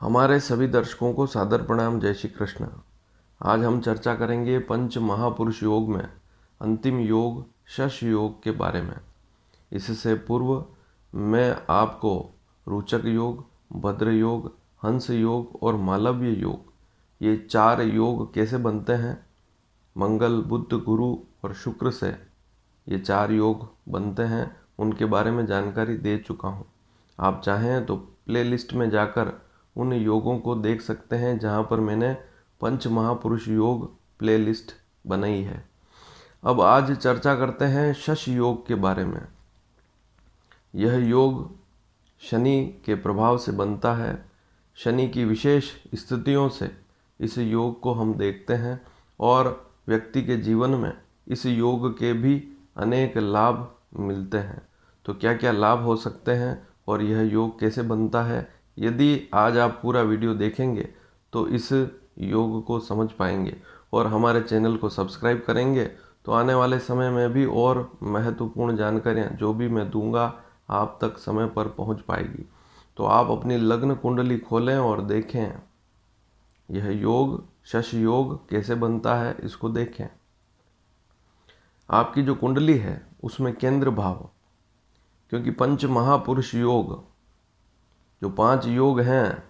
हमारे सभी दर्शकों को सादर प्रणाम। जय श्री कृष्ण। आज हम चर्चा करेंगे पंच महापुरुष योग में अंतिम योग शश योग के बारे में। इससे पूर्व मैं आपको रोचक योग, भद्र योग, हंस योग और मालव्य योग, ये 4 योग कैसे बनते हैं, मंगल, बुध, गुरु और शुक्र से ये 4 योग बनते हैं, उनके बारे में जानकारी दे चुका हूँ। आप चाहें तो प्लेलिस्ट में जाकर उन योगों को देख सकते हैं जहाँ पर मैंने पंच महापुरुष योग प्लेलिस्ट बनाई है। अब आज चर्चा करते हैं शश योग के बारे में। यह योग शनि के प्रभाव से बनता है। शनि की विशेष स्थितियों से इस योग को हम देखते हैं और व्यक्ति के जीवन में इस योग के भी अनेक लाभ मिलते हैं। तो क्या क्या लाभ हो सकते हैं और यह योग कैसे बनता है, यदि आज आप पूरा वीडियो देखेंगे तो इस योग को समझ पाएंगे और हमारे चैनल को सब्सक्राइब करेंगे तो आने वाले समय में भी और महत्वपूर्ण जानकारियाँ जो भी मैं दूंगा आप तक समय पर पहुंच पाएगी। तो आप अपनी लग्न कुंडली खोलें और देखें यह योग शश योग कैसे बनता है, इसको देखें। आपकी जो कुंडली है उसमें केंद्र भाव, क्योंकि पंच महापुरुष योग जो 5 योग हैं,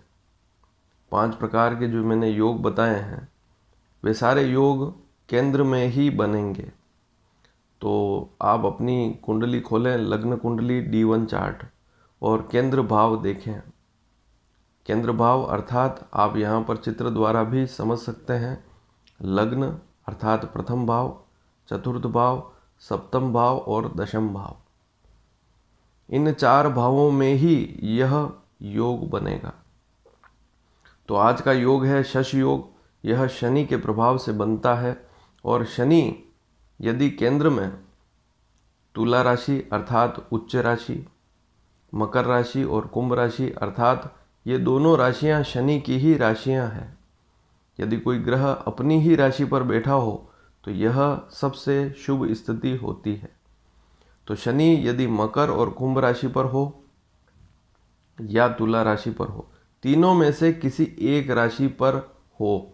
5 प्रकार के जो मैंने योग बताए हैं, वे सारे योग केंद्र में ही बनेंगे। तो आप अपनी कुंडली खोलें, लग्न कुंडली D1 चार्ट, और केंद्र भाव देखें। केंद्र भाव अर्थात आप यहाँ पर चित्र द्वारा भी समझ सकते हैं। लग्न अर्थात प्रथम भाव, चतुर्थ भाव, सप्तम भाव और दशम भाव, इन 4 भावों में ही यह योग बनेगा। तो आज का योग है शश योग। यह शनि के प्रभाव से बनता है और शनि यदि केंद्र में तुला राशि अर्थात उच्च राशि, मकर राशि और कुंभ राशि अर्थात ये दोनों राशियां शनि की ही राशियां हैं, यदि कोई ग्रह अपनी ही राशि पर बैठा हो तो यह सबसे शुभ स्थिति होती है। तो शनि यदि मकर और कुंभ राशि पर हो या तुला राशि पर हो, तीनों में से किसी एक राशि पर हो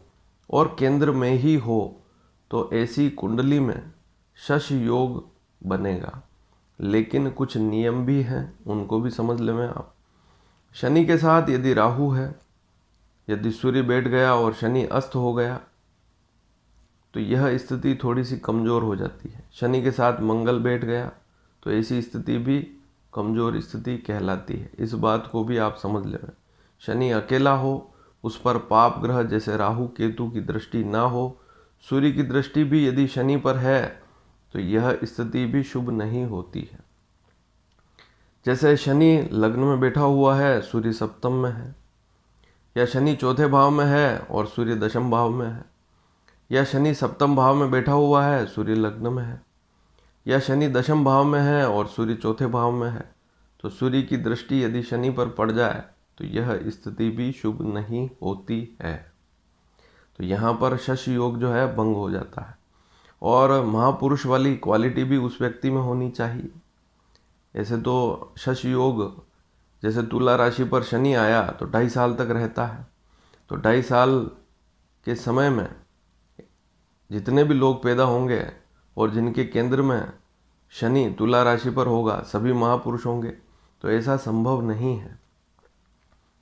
और केंद्र में ही हो, तो ऐसी कुंडली में शश योग बनेगा। लेकिन कुछ नियम भी हैं, उनको भी समझ लें आप। शनि के साथ यदि राहु है, यदि सूर्य बैठ गया और शनि अस्त हो गया तो यह स्थिति थोड़ी सी कमज़ोर हो जाती है। शनि के साथ मंगल बैठ गया तो ऐसी स्थिति भी कमज़ोर स्थिति कहलाती है। इस बात को भी आप समझ लें। शनि अकेला हो, उस पर पाप ग्रह जैसे राहु केतु की दृष्टि ना हो, सूर्य की दृष्टि भी यदि शनि पर है तो यह स्थिति भी शुभ नहीं होती है। जैसे शनि लग्न में बैठा हुआ है, सूर्य सप्तम में है, या शनि चौथे भाव में है और सूर्य दशम भाव में है, या शनि सप्तम भाव में बैठा हुआ है, सूर्य लग्न में है, या शनि दशम भाव में है और सूर्य चौथे भाव में है, तो सूर्य की दृष्टि यदि शनि पर पड़ जाए तो यह स्थिति भी शुभ नहीं होती है। तो यहाँ पर शश योग जो है भंग हो जाता है और महापुरुष वाली क्वालिटी भी उस व्यक्ति में होनी चाहिए। ऐसे तो शश योग जैसे तुला राशि पर शनि आया तो 2.5 साल तक रहता है। तो 2.5 साल के समय में जितने भी लोग पैदा होंगे और जिनके केंद्र में शनि तुला राशि पर होगा, सभी महापुरुष होंगे। तो ऐसा संभव नहीं है।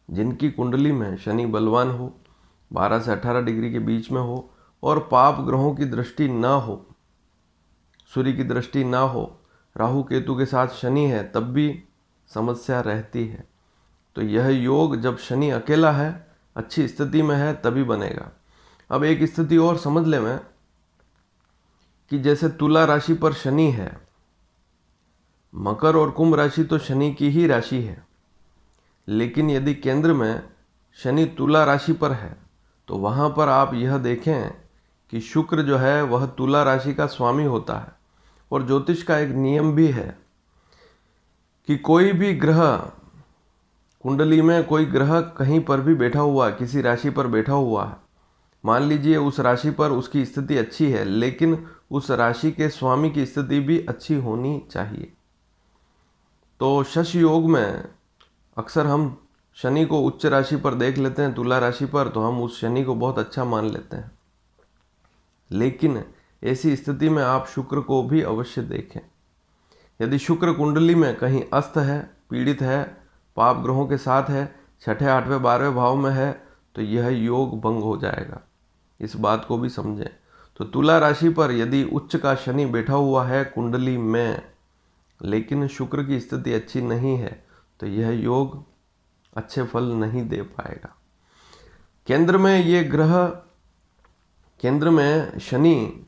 जिनकी कुंडली में शनि बलवान हो, 12 से 18 डिग्री के बीच में हो और पाप ग्रहों की दृष्टि ना हो, सूर्य की दृष्टि ना हो, राहु केतु के साथ शनि है, तब भी समस्या रहती है। तो यह योग जब शनि अकेला है, अच्छी स्थिति में है, तभी बनेगा। अब एक स्थिति और समझ ले मैं कि जैसे तुला राशि पर शनि है, मकर और कुंभ राशि तो शनि की ही राशि है, लेकिन यदि केंद्र में शनि तुला राशि पर है तो वहाँ पर आप यह देखें कि शुक्र जो है वह तुला राशि का स्वामी होता है। और ज्योतिष का एक नियम भी है कि कोई भी ग्रह कुंडली में, कोई ग्रह कहीं पर भी बैठा हुआ, किसी राशि पर बैठा हुआ है, मान लीजिए उस राशि पर उसकी स्थिति अच्छी है, लेकिन उस राशि के स्वामी की स्थिति भी अच्छी होनी चाहिए। तो शश योग में अक्सर हम शनि को उच्च राशि पर देख लेते हैं, तुला राशि पर, तो हम उस शनि को बहुत अच्छा मान लेते हैं। लेकिन ऐसी स्थिति में आप शुक्र को भी अवश्य देखें। यदि शुक्र कुंडली में कहीं अस्त है, पीड़ित है, पाप ग्रहों के साथ है, छठे, आठवें, 12वें भाव में है, तो यह योग भंग हो जाएगा। इस बात को भी समझें। तो तुला राशि पर यदि उच्च का शनि बैठा हुआ है कुंडली में, लेकिन शुक्र की स्थिति अच्छी नहीं है, तो यह योग अच्छे फल नहीं दे पाएगा। केंद्र में शनि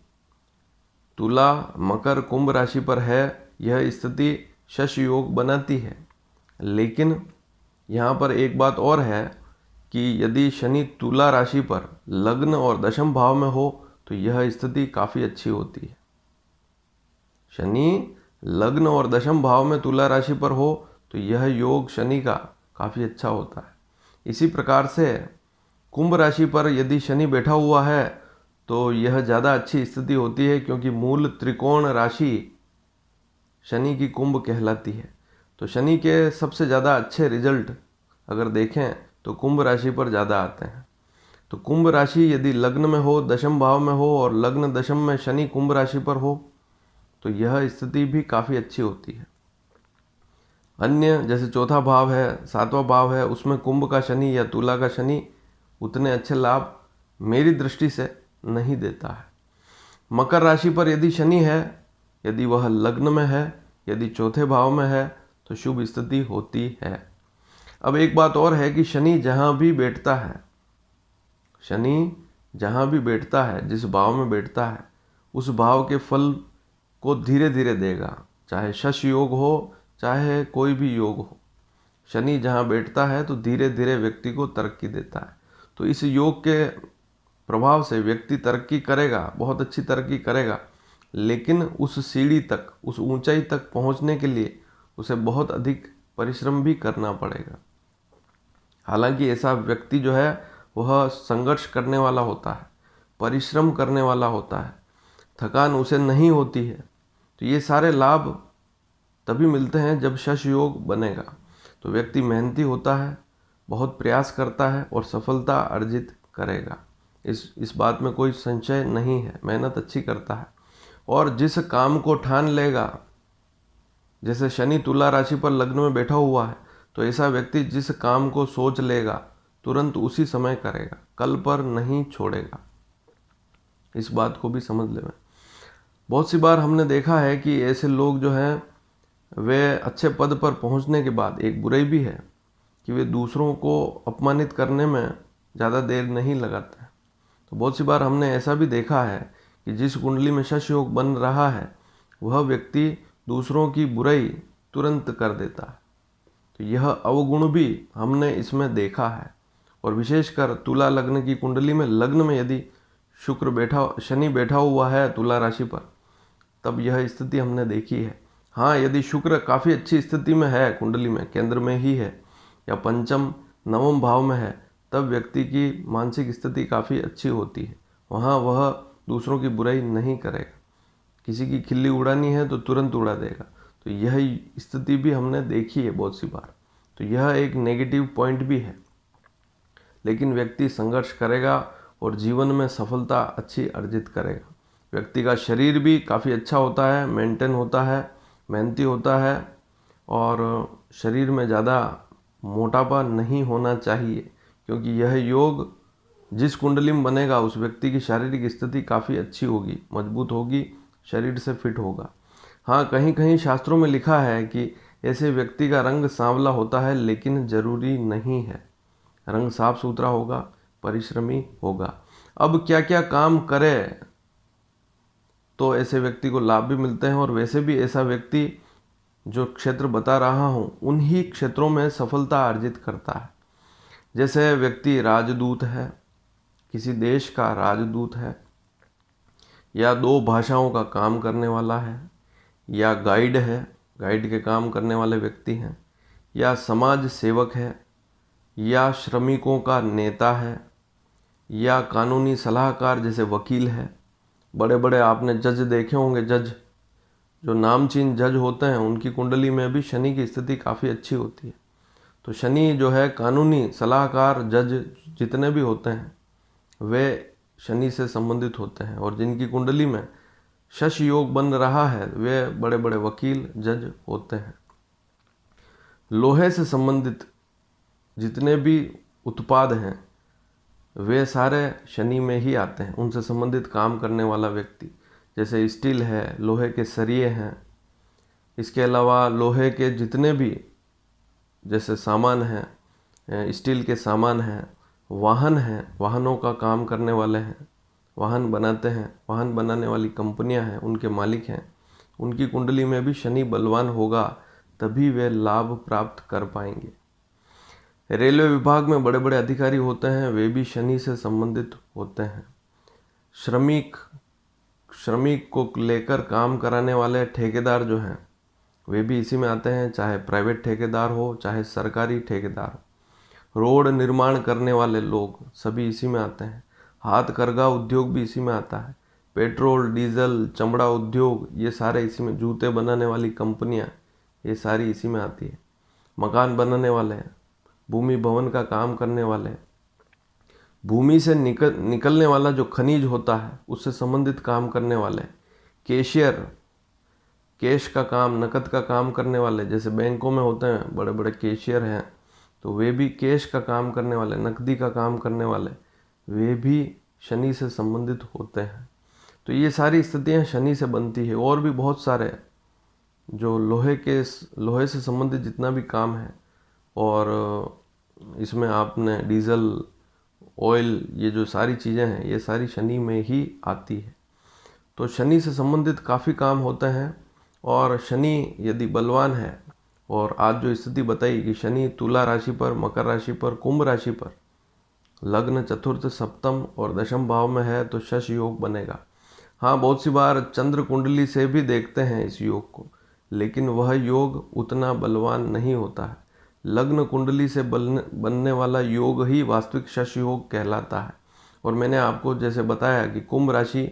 तुला, मकर, कुंभ राशि पर है, यह स्थिति शश योग बनाती है। लेकिन यहाँ पर एक बात और है कि यदि शनि तुला राशि पर लग्न और दशम भाव में हो तो यह स्थिति काफ़ी अच्छी होती है। शनि लग्न और दशम भाव में तुला राशि पर हो तो यह योग शनि का काफ़ी अच्छा होता है। इसी प्रकार से कुंभ राशि पर यदि शनि बैठा हुआ है तो यह ज़्यादा अच्छी स्थिति होती है, क्योंकि मूल त्रिकोण राशि शनि की कुंभ कहलाती है। तो शनि के सबसे ज़्यादा अच्छे रिजल्ट अगर देखें तो कुंभ राशि पर ज़्यादा आते हैं। तो कुंभ राशि यदि लग्न में हो, दशम भाव में हो और लग्न दशम में शनि कुंभ राशि पर हो तो यह स्थिति भी काफ़ी अच्छी होती है। अन्य जैसे चौथा भाव है, सातवां भाव है, उसमें कुंभ का शनि या तुला का शनि उतने अच्छे लाभ मेरी दृष्टि से नहीं देता है। मकर राशि पर यदि शनि है, यदि वह लग्न में है, यदि चौथे भाव में है तो शुभ स्थिति होती है। अब एक बात और है कि शनि जहाँ भी बैठता है, जिस भाव में बैठता है, उस भाव के फल को धीरे धीरे देगा, चाहे शश योग हो, चाहे कोई भी योग हो। शनि जहाँ बैठता है तो धीरे धीरे व्यक्ति को तरक्की देता है। तो इस योग के प्रभाव से व्यक्ति तरक्की करेगा, बहुत अच्छी तरक्की करेगा, लेकिन उस सीढ़ी तक, उस ऊंचाई तक पहुंचने के लिए उसे बहुत अधिक परिश्रम भी करना पड़ेगा। हालांकि ऐसा व्यक्ति जो है वह संघर्ष करने वाला होता है, परिश्रम करने वाला होता है, थकान उसे नहीं होती है। तो ये सारे लाभ तभी मिलते हैं जब शश योग बनेगा। तो व्यक्ति मेहनती होता है, बहुत प्रयास करता है और सफलता अर्जित करेगा। इस बात में कोई संशय नहीं है, मेहनत अच्छी करता है। और जिस काम को ठान लेगा, जैसे शनि तुला राशि पर लग्न में बैठा हुआ है, तो ऐसा व्यक्ति जिस काम को सोच लेगा तुरंत उसी समय करेगा, कल पर नहीं छोड़ेगा। इस बात को भी समझ लें। बहुत सी बार हमने देखा है कि ऐसे लोग जो हैं वे अच्छे पद पर पहुंचने के बाद एक बुराई भी है कि वे दूसरों को अपमानित करने में ज़्यादा देर नहीं लगाते हैं। तो बहुत सी बार हमने ऐसा भी देखा है कि जिस कुंडली में शश योग बन रहा है वह व्यक्ति दूसरों की बुराई तुरंत कर देता है। तो यह अवगुण भी हमने इसमें देखा है। और विशेषकर तुला लग्न की कुंडली में लग्न में यदि शनि बैठा हुआ है तुला राशि पर, तब यह स्थिति हमने देखी है। हाँ, यदि शुक्र काफ़ी अच्छी स्थिति में है, कुंडली में केंद्र में ही है या पंचम नवम भाव में है, तब व्यक्ति की मानसिक स्थिति काफ़ी अच्छी होती है। वहाँ वह दूसरों की बुराई नहीं करेगा, किसी की खिल्ली उड़ानी है तो तुरंत उड़ा देगा। तो यह स्थिति भी हमने देखी है बहुत सी बार। तो यह एक नेगेटिव पॉइंट भी है, लेकिन व्यक्ति संघर्ष करेगा और जीवन में सफलता अच्छी अर्जित करेगा। व्यक्ति का शरीर भी काफ़ी अच्छा होता है, मेंटेन होता है, मेहनती होता है, और शरीर में ज़्यादा मोटापा नहीं होना चाहिए, क्योंकि यह योग जिस कुंडली में बनेगा उस व्यक्ति की शारीरिक स्थिति काफ़ी अच्छी होगी, मजबूत होगी, शरीर से फिट होगा। हाँ, कहीं कहीं शास्त्रों में लिखा है कि ऐसे व्यक्ति का रंग सांवला होता है, लेकिन जरूरी नहीं है। रंग साफ सुथरा होगा, परिश्रमी होगा। अब क्या क्या काम करे तो ऐसे व्यक्ति को लाभ भी मिलते हैं। और वैसे भी ऐसा व्यक्ति जो क्षेत्र बता रहा हूँ उन्हीं क्षेत्रों में सफलता अर्जित करता है। जैसे व्यक्ति राजदूत है, किसी देश का राजदूत है, या 2 भाषाओं का काम करने वाला है, या गाइड है, गाइड के काम करने वाले व्यक्ति हैं, या समाज सेवक है, या श्रमिकों का नेता है, या कानूनी सलाहकार जैसे वकील है। बड़े बड़े आपने जज देखे होंगे, जज जो नामचीन जज होते हैं उनकी कुंडली में भी शनि की स्थिति काफ़ी अच्छी होती है। तो शनि जो है कानूनी सलाहकार, जज जितने भी होते हैं वे शनि से संबंधित होते हैं, और जिनकी कुंडली में शश योग बन रहा है वे बड़े बड़े वकील, जज होते हैं। लोहे से संबंधित जितने भी उत्पाद हैं वे सारे शनि में ही आते हैं, उनसे संबंधित काम करने वाला व्यक्ति, जैसे स्टील है, लोहे के सरिये हैं, इसके अलावा लोहे के जितने भी जैसे सामान हैं, स्टील के सामान हैं, वाहन हैं, वाहनों का काम करने वाले हैं, वाहन बनाते हैं, वाहन बनाने वाली कंपनियां हैं, उनके मालिक हैं, उनकी कुंडली में भी शनि बलवान होगा तभी वे लाभ प्राप्त कर पाएंगे। रेलवे विभाग में बड़े बड़े अधिकारी होते हैं, वे भी शनि से संबंधित होते हैं। श्रमिक को लेकर काम कराने वाले ठेकेदार जो हैं वे भी इसी में आते हैं, चाहे प्राइवेट ठेकेदार हो चाहे सरकारी ठेकेदार हो। रोड निर्माण करने वाले लोग सभी इसी में आते हैं। हाथ करघा उद्योग भी इसी में आता है। पेट्रोल, डीजल, चमड़ा उद्योग, ये सारे इसी में, जूते बनाने वाली कंपनियां, ये सारी इसी में आती है। मकान बनाने वाले हैं, भूमि भवन का काम करने वाले हैं, भूमि से निकलने वाला जो खनिज होता है उससे संबंधित काम करने वाले, कैशियर, कैश का काम, नकद का काम करने वाले, जैसे बैंकों में होते हैं बड़े बड़े कैशियर हैं, तो वे भी कैश का काम करने वाले, नकदी का काम करने वाले, वे भी शनि से संबंधित होते हैं। तो ये सारी स्थितियाँ शनि से बनती है। और भी बहुत सारे जो लोहे से संबंधित जितना भी काम है, और इसमें आपने डीजल, ऑयल, ये जो सारी चीज़ें हैं ये सारी शनि में ही आती है। तो शनि से संबंधित काफ़ी काम होते हैं। और शनि यदि बलवान है, और आज जो स्थिति बताई कि शनि तुला राशि पर, मकर राशि पर, कुंभ राशि पर लग्न, चतुर्थ, सप्तम और दशम भाव में है तो शश योग बनेगा। हाँ, बहुत सी बार चंद्र कुंडली से भी देखते हैं इस योग को, लेकिन वह योग उतना बलवान नहीं होता है। लग्न कुंडली से बनने वाला योग ही वास्तविक शश योग कहलाता है। और मैंने आपको जैसे बताया कि कुंभ राशि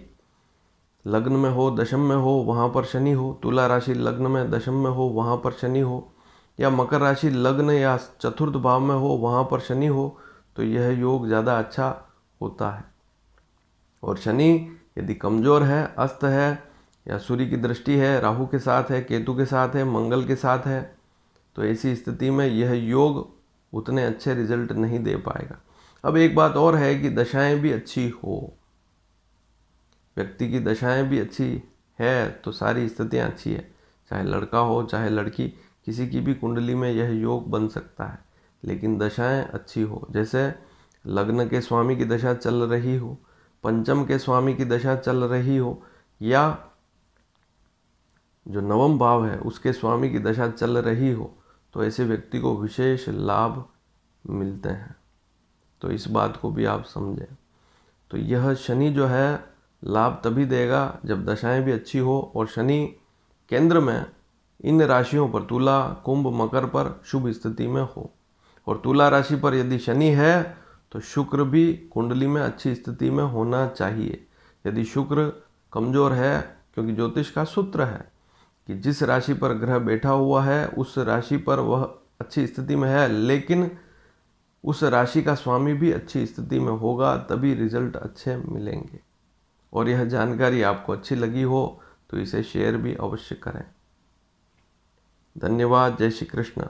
लग्न में हो, दशम में हो, वहाँ पर शनि हो, तुला राशि लग्न में दशम में हो, वहाँ पर शनि हो, या मकर राशि लग्न या चतुर्थ भाव में हो, वहाँ पर शनि हो, तो यह योग ज़्यादा अच्छा होता है। और शनि यदि कमज़ोर है, अस्त है, या सूर्य की दृष्टि है, राहु के साथ है, केतु के साथ है, मंगल के साथ है, तो ऐसी स्थिति में यह योग उतने अच्छे रिजल्ट नहीं दे पाएगा। अब एक बात और है कि दशाएं भी अच्छी हो, व्यक्ति की दशाएं भी अच्छी है तो सारी स्थितियां अच्छी है, चाहे लड़का हो चाहे लड़की, किसी की भी कुंडली में यह योग बन सकता है, लेकिन दशाएं अच्छी हो। जैसे लग्न के स्वामी की दशा चल रही हो, पंचम के स्वामी की दशा चल रही हो, या जो नवम भाव है उसके स्वामी की दशा चल रही हो, तो ऐसे व्यक्ति को विशेष लाभ मिलते हैं। तो इस बात को भी आप समझें। तो यह शनि जो है लाभ तभी देगा जब दशाएं भी अच्छी हो, और शनि केंद्र में इन राशियों पर, तुला, कुंभ, मकर पर शुभ स्थिति में हो। और तुला राशि पर यदि शनि है तो शुक्र भी कुंडली में अच्छी स्थिति में होना चाहिए। यदि शुक्र कमज़ोर है, क्योंकि ज्योतिष का सूत्र है कि जिस राशि पर ग्रह बैठा हुआ है उस राशि पर वह अच्छी स्थिति में है, लेकिन उस राशि का स्वामी भी अच्छी स्थिति में होगा, तभी रिजल्ट अच्छे मिलेंगे। और यह जानकारी आपको अच्छी लगी हो तो इसे शेयर भी अवश्य करें। धन्यवाद। जय श्री कृष्ण।